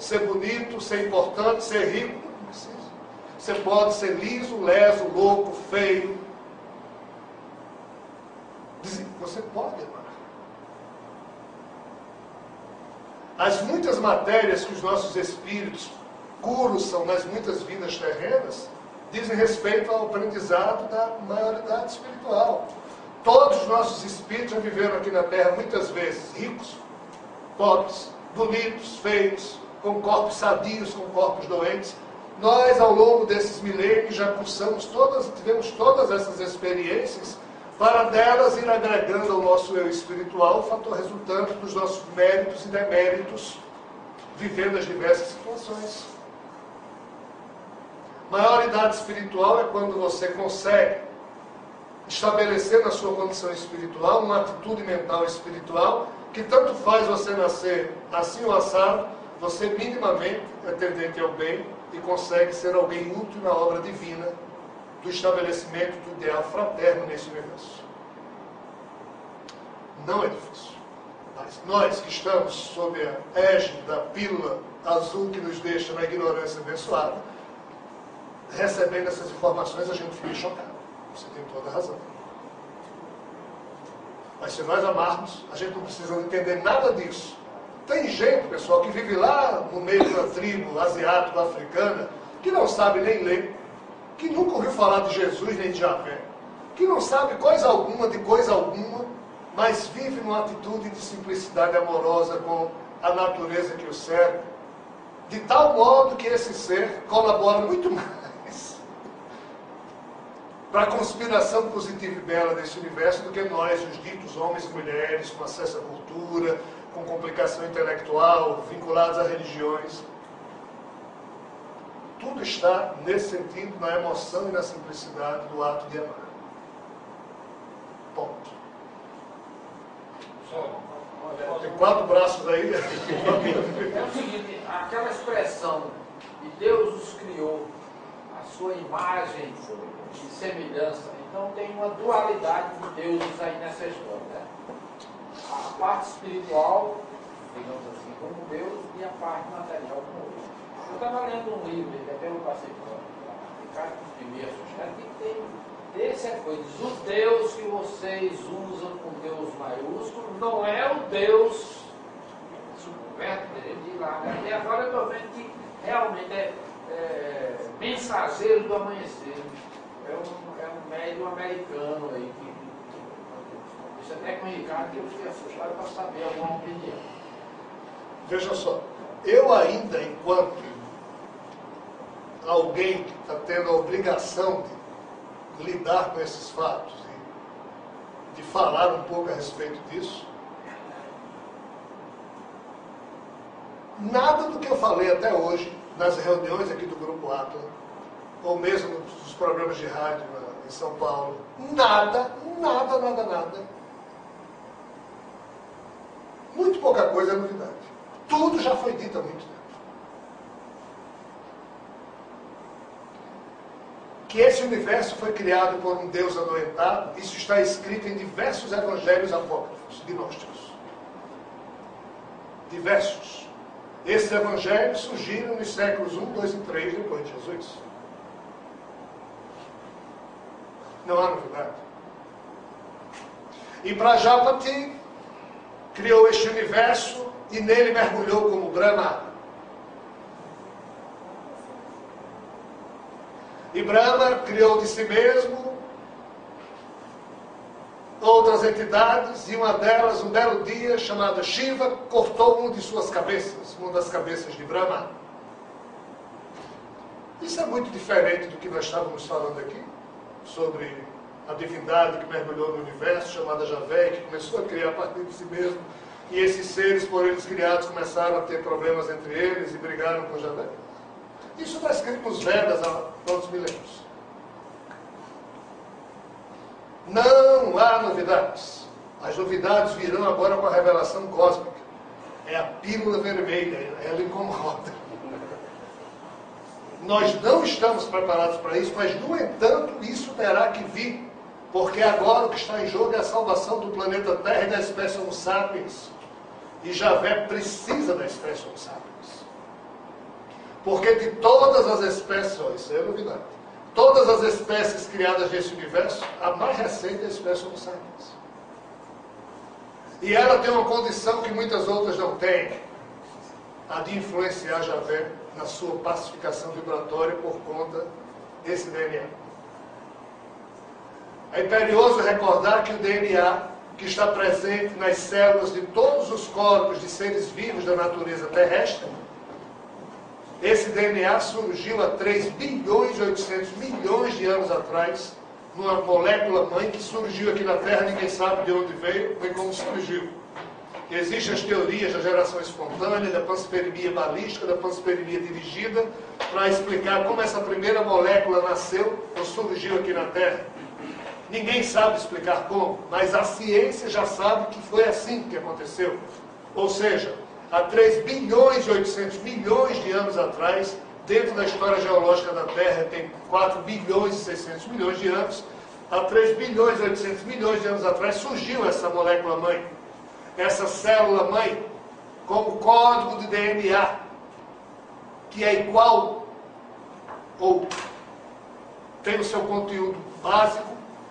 ser bonito, ser importante, ser rico. Não precisa. Você pode ser liso, leso, louco, feio. Você pode amar. As muitas matérias que os nossos espíritos cursam nas muitas vidas terrenas dizem respeito ao aprendizado da maioridade espiritual. Todos os nossos espíritos já viveram aqui na Terra muitas vezes ricos, pobres, bonitos, feios, com corpos sadios, com corpos doentes. Nós, ao longo desses milênios, já tivemos todas essas experiências, para delas ir agregando ao nosso eu espiritual o fator resultante dos nossos méritos e deméritos, vivendo as diversas situações. Maioridade espiritual é quando você consegue estabelecer na sua condição espiritual uma atitude mental espiritual que tanto faz você nascer assim ou assado, você minimamente é tendente ao bem e consegue ser alguém útil na obra divina do estabelecimento do ideal fraterno nesse universo. Não é difícil. Mas nós que estamos sob a égide da pílula azul que nos deixa na ignorância abençoada, recebendo essas informações, a gente fica chocado. Você tem toda a razão. Mas se nós amarmos, a gente não precisa entender nada disso. Tem gente, pessoal, que vive lá no meio da tribo asiático-africana, que não sabe nem ler, que nunca ouviu falar de Jesus nem de Javé, que não sabe coisa alguma de coisa alguma, mas vive numa atitude de simplicidade amorosa com a natureza que o cerca, de tal modo que esse ser colabora muito mais para a conspiração positiva e bela desse universo do que nós, os ditos homens e mulheres, com acesso à cultura, com complicação intelectual, vinculados a religiões. Tudo está nesse sentido, na emoção e na simplicidade do ato de amar. Ponto. Tem 4 braços aí. É o seguinte, aquela expressão de Deus os criou, a sua imagem e semelhança, então tem uma dualidade de deuses aí nessa história, né? A parte espiritual, digamos assim, como Deus, e a parte material como Deus. Eu estava lendo um livro, que até eu passei por Ricardo I, que tem essa coisa, o Deus que vocês usam com Deus maiúsculo não é o Deus subverso dele de lá. E agora eu estou vendo que realmente é mensageiro do amanhecer. É um médium americano aí que isso até com o Ricardo que eu fiquei assustado para saber alguma opinião. Veja só, eu ainda, enquanto alguém que está tendo a obrigação de lidar com esses fatos e de falar um pouco a respeito disso, nada do que eu falei até hoje nas reuniões aqui do Grupo Atlas, ou mesmo nos programas de rádio em São Paulo, nada, muito pouca coisa é novidade. Tudo já foi dito há muito tempo. Que esse universo foi criado por um Deus adoentado, isso está escrito em diversos evangelhos apócrifos, gnósticos. Diversos. Esses evangelhos surgiram nos séculos 1, 2 e 3 depois de Jesus. Não há novidade. E Prajapati criou este universo e nele mergulhou como Brahma. E Brahma criou de si mesmo outras entidades, e uma delas, um belo dia, chamada Shiva, cortou uma de suas cabeças, uma das cabeças de Brahma. Isso é muito diferente do que nós estávamos falando aqui, sobre a divindade que mergulhou no universo, chamada Javé, que começou a criar a partir de si mesmo, e esses seres por eles criados começaram a ter problemas entre eles e brigaram com Javé. Isso está escrito nos Vedas há quantos milênios? Não há novidades. As novidades virão agora com a revelação cósmica. É a pílula vermelha, ela incomoda. Nós não estamos preparados para isso, mas, no entanto, isso terá que vir. Porque agora o que está em jogo é a salvação do planeta Terra e da espécie Homo sapiens. E Javé precisa da espécie Homo sapiens. Porque de todas as espécies, isso é novidade, todas as espécies criadas nesse universo, a mais recente é a espécie Homo sapiens. E ela tem uma condição que muitas outras não têm, a de influenciar Javé na sua pacificação vibratória por conta desse DNA. É imperioso recordar que o DNA que está presente nas células de todos os corpos de seres vivos da natureza terrestre, esse DNA surgiu há 3 bilhões e 800 milhões de anos atrás, numa molécula mãe que surgiu aqui na Terra, ninguém sabe de onde veio, nem como surgiu. Existem as teorias da geração espontânea, da panspermia balística, da panspermia dirigida, para explicar como essa primeira molécula nasceu ou surgiu aqui na Terra. Ninguém sabe explicar como, mas a ciência já sabe que foi assim que aconteceu. Ou seja, há 3 bilhões e 800 milhões de anos atrás, dentro da história geológica da Terra, tem 4 bilhões e 600 milhões de anos, há 3 bilhões e 800 milhões de anos atrás surgiu essa molécula-mãe, essa célula-mãe, como código de DNA, que é igual, ou tem o seu conteúdo básico,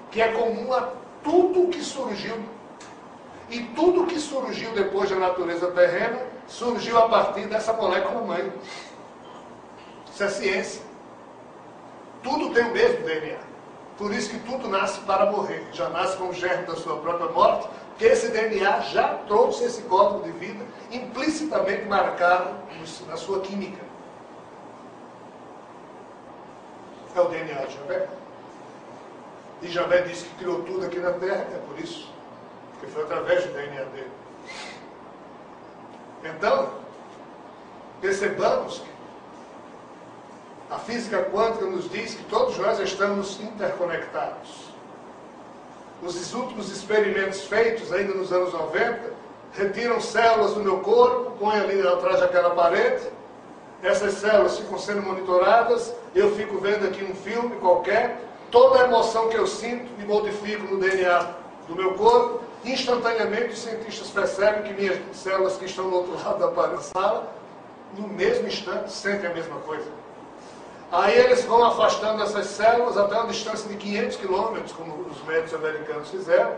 que é comum a tudo que surgiu. E tudo que surgiu depois da natureza terrena, surgiu a partir dessa molécula-mãe. Isso é ciência. Tudo tem o mesmo DNA. Por isso que tudo nasce para morrer. Já nasce com o germe da sua própria morte, porque esse DNA já trouxe esse código de vida implicitamente marcado na sua química. É o DNA de Javé. E Javé disse que criou tudo aqui na Terra, é por isso. Porque foi através do DNA dele. Então, percebamos que a física quântica nos diz que todos nós estamos interconectados. Os últimos experimentos feitos ainda nos anos 90, retiram células do meu corpo, põem ali atrás daquela parede, essas células ficam sendo monitoradas, eu fico vendo aqui um filme qualquer, toda a emoção que eu sinto me modifico no DNA do meu corpo, instantaneamente os cientistas percebem que minhas células que estão do outro lado da sala, no mesmo instante, sentem a mesma coisa. Aí eles vão afastando essas células até uma distância de 500 quilômetros, como os médicos americanos fizeram,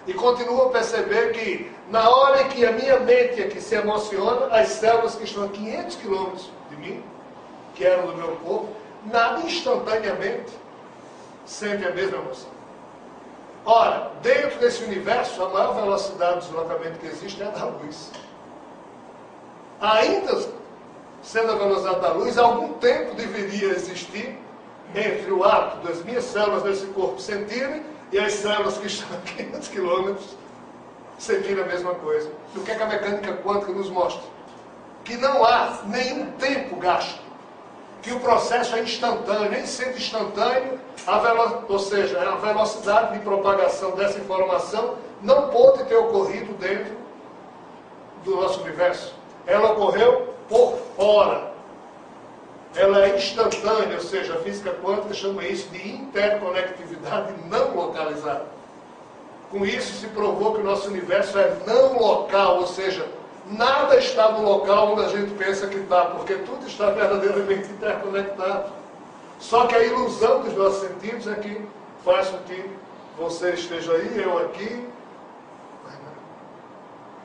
e continuam a perceber que, na hora em que a minha mente aqui se emociona, as células que estão a 500 quilômetros de mim, que eram do meu corpo, nada instantaneamente sentem a mesma emoção. Ora, dentro desse universo, a maior velocidade de deslocamento que existe é a da luz. Ainda sendo a velocidade da luz, algum tempo deveria existir entre o ato das minhas células desse corpo sentirem e as células que estão a 500 quilômetros sentirem a mesma coisa. O que é que a mecânica quântica nos mostra? Que não há nenhum tempo gasto. Que o processo é instantâneo, nem sendo instantâneo, ou seja, a velocidade de propagação dessa informação não pode ter ocorrido dentro do nosso universo. Ela ocorreu por fora. Ela é instantânea, ou seja, a física quântica chama isso de interconectividade não localizada. Com isso se provou que o nosso universo é não local, ou seja, nada está no local onde a gente pensa que está, porque tudo está verdadeiramente interconectado. Só que a ilusão dos nossos sentidos é que faz com que você esteja aí, eu aqui.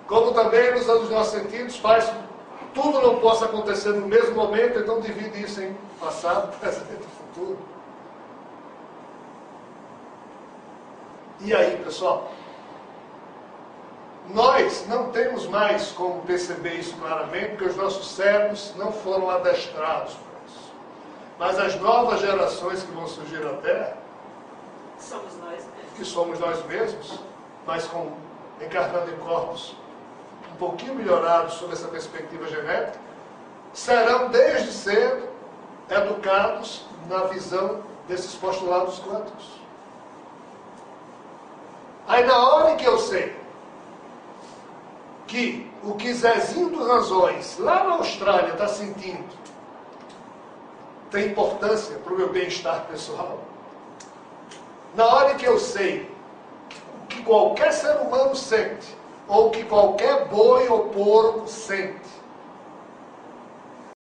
Como também a ilusão dos nossos sentidos faz com que tudo não possa acontecer no mesmo momento, então divide isso em passado, presente e futuro. E aí, pessoal? Nós não temos mais como perceber isso claramente, porque os nossos cérebros não foram adestrados para isso. Mas as novas gerações que vão surgir na Terra, somos nós mesmos. Que somos nós mesmos, mas encarnando em corpos um pouquinho melhorados sob essa perspectiva genética, serão desde cedo educados na visão desses postulados quânticos. Aí na hora em que eu sei que o que Zezinho dos Anzóis, lá na Austrália, está sentindo, tem importância para o meu bem-estar pessoal, na hora em que eu sei o que qualquer ser humano sente, ou que qualquer boi ou porco sente,